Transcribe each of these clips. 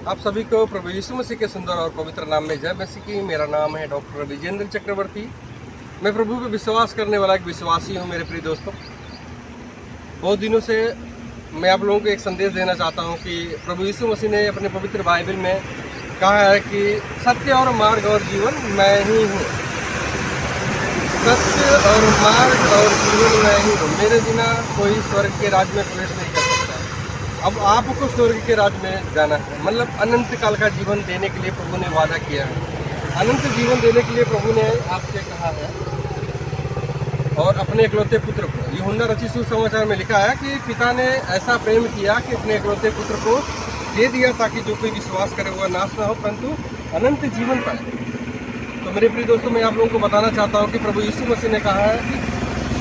आप सभी को प्रभु यीशु मसीह के सुंदर और पवित्र नाम में जय मसीह की। मेरा नाम है डॉक्टर विजेंद्र चक्रवर्ती। मैं प्रभु पे विश्वास करने वाला एक विश्वासी हूँ। मेरे प्रिय दोस्तों, बहुत दिनों से मैं आप लोगों को एक संदेश देना चाहता हूँ कि प्रभु यीशु मसीह ने अपने पवित्र बाइबल में कहा है कि सत्य और मार्ग और जीवन मैं ही हूँ। सत्य और मार्ग और जीवन मैं ही हूँ। मेरे बिना कोई स्वर्ग के राज्य में प्रवेश नहीं कर सकता। अब आपको स्वर्ग के राज्य में जाना है, मतलब अनंत काल का जीवन देने के लिए प्रभु ने वादा किया है। अनंत जीवन देने के लिए प्रभु ने आपसे कहा है और अपने इकलौते पुत्र को, यूहन्ना रचित सुसमाचार में लिखा है कि पिता ने ऐसा प्रेम किया कि अपने इकलौते पुत्र को दे दिया ताकि जो कोई विश्वास करे वह नाश न हो परंतु अनंत जीवन पाए। तो मेरे प्रिय दोस्तों, मैं आप लोगों को बताना चाहता हूँ कि प्रभु यीशु मसीह ने कहा है कि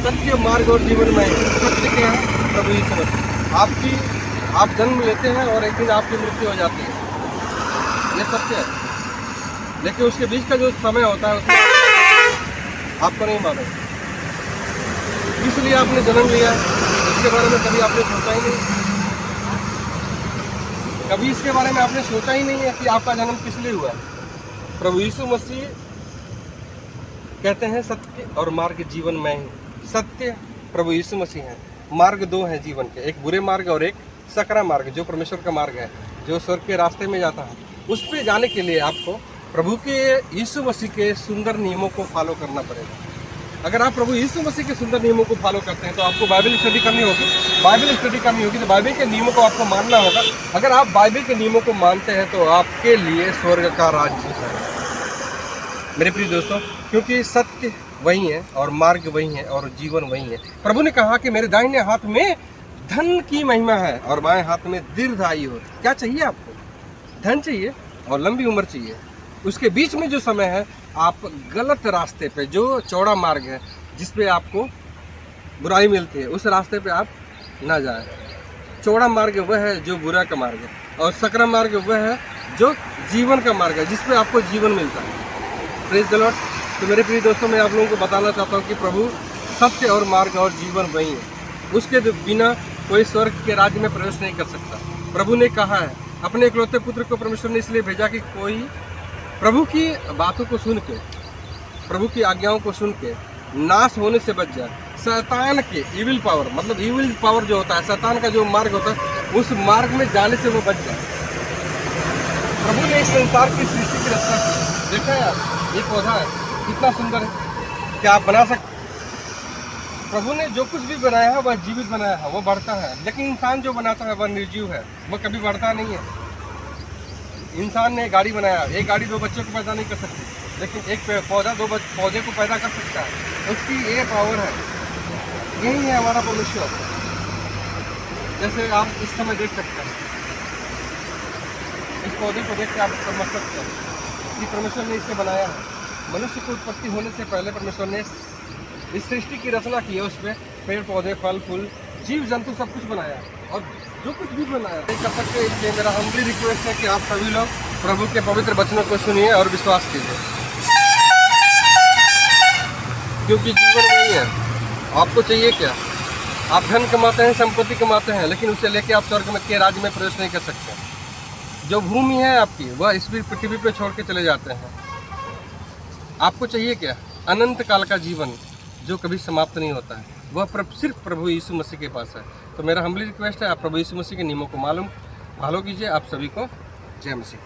सत्य मार्ग और जीवन में सत्य क्या है? प्रभु यीशु मसीह। आप जन्म लेते हैं और एक दिन आपकी मृत्यु हो जाती है, ये सत्य है। लेकिन उसके बीच का जो समय होता है उसमें आपको नहीं मालूम, इसलिए आपने जन्म लिया है। इसके बारे में कभी आपने सोचा ही नहीं, कभी इसके बारे में आपने सोचा ही नहीं है कि आपका जन्म किस लिए हुआ है। प्रभु यीशु मसीह कहते हैं सत्य और मार्ग जीवन में ही। सत्य प्रभु यीशु मसीह है, मार्ग दो हैं जीवन के, एक बुरे मार्ग और एक सकरा मार्ग, जो परमेश्वर का मार्ग है, जो स्वर्ग के रास्ते में जाता है। उस पर जाने के लिए आपको प्रभु के यीशु मसीह के सुंदर नियमों को फॉलो करना पड़ेगा। अगर आप प्रभु यीशु मसीह के सुंदर नियमों को फॉलो करते हैं तो आपको बाइबल स्टडी करनी होगी। तो बाइबल के नियमों को आपको मानना होगा। अगर आप बाइबल के नियमों को मानते हैं तो आपके लिए स्वर्ग का राज्य है मेरे प्रिय दोस्तों, क्योंकि सत्य वही है और मार्ग वही है और जीवन वही है। प्रभु ने कहा कि मेरे दाहिने हाथ में धन की महिमा है और बाएं हाथ में दीर्घायु हो। क्या चाहिए आपको? धन चाहिए और लंबी उम्र चाहिए। उसके बीच में जो समय है, आप गलत रास्ते पे, जो चौड़ा मार्ग है जिस पे आपको बुराई मिलती है, उस रास्ते पे आप ना जाएं। चौड़ा मार्ग वह है जो बुरा का मार्ग है और सकरा मार्ग वह है जो जीवन का मार्ग है, जिस पे आपको जीवन मिलता है। Praise the Lord. तो मेरे प्रिय दोस्तों, मैं आप लोगों को बताना चाहता हूँ कि प्रभु सत्य और मार्ग और जीवन वही है। उसके बिना कोई स्वर्ग के राज्य में प्रवेश नहीं कर सकता। प्रभु ने कहा है, अपने इकलौते पुत्र को परमेश्वर ने इसलिए भेजा कि कोई प्रभु की बातों को सुन के, प्रभु की आज्ञाओं को सुन के नाश होने से बच जाए। शैतान के इविल पावर, मतलब इविल पावर जो होता है, शैतान का जो मार्ग होता है, उस मार्ग में जाने से वो बच जाए। प्रभु ने इस संसार की सृष्टि की रचना की। देखा यार, ये पौधा है कितना सुंदर है, क्या आप बना सकते? प्रभु ने जो कुछ भी बनाया है वह जीवित बनाया है, वो बढ़ता है। लेकिन इंसान जो बनाता है वह निर्जीव है, वह कभी बढ़ता नहीं है। इंसान ने गाड़ी बनाया, एक गाड़ी दो बच्चों को पैदा नहीं कर सकती, लेकिन एक पौधा दो पौधे को पैदा कर सकता है। उसकी ये पावर है। यही है हमारा परमेश्वर। जैसे आप इस समय देख सकते हैं, इस पौधे को देख के आप समझ सकते हैं कि परमेश्वर ने इसे बनाया है। मनुष्य की उत्पत्ति होने से पहले परमेश्वर ने इस सृष्टि की रचना की है। उसमें पेड़ पौधे, फल फूल, जीव जंतु सब कुछ बनाया और जो कुछ भी बनाया नहीं कर सकते। इसलिए मेरा हम्बली रिक्वेस्ट है कि आप सभी लोग प्रभु के पवित्र वचनों को सुनिए और विश्वास कीजिए, क्योंकि जीवन वही है। आपको चाहिए क्या? आप धन कमाते हैं, संपत्ति कमाते हैं, लेकिन उसे लेके आप स्वर्ग में के राज्य में प्रवेश नहीं कर सकते। जो भूमि है आपकी, वह इस पृथ्वी पे छोड़ के चले जाते हैं। आपको चाहिए क्या? अनंत काल का जीवन जो कभी समाप्त नहीं होता है, वह सिर्फ प्रभु यीशु मसीह के पास है। तो मेरा हम्बली रिक्वेस्ट है, आप प्रभु यीशु मसीह के नियमों को फॉलो कीजिए। आप सभी को जय मसीह।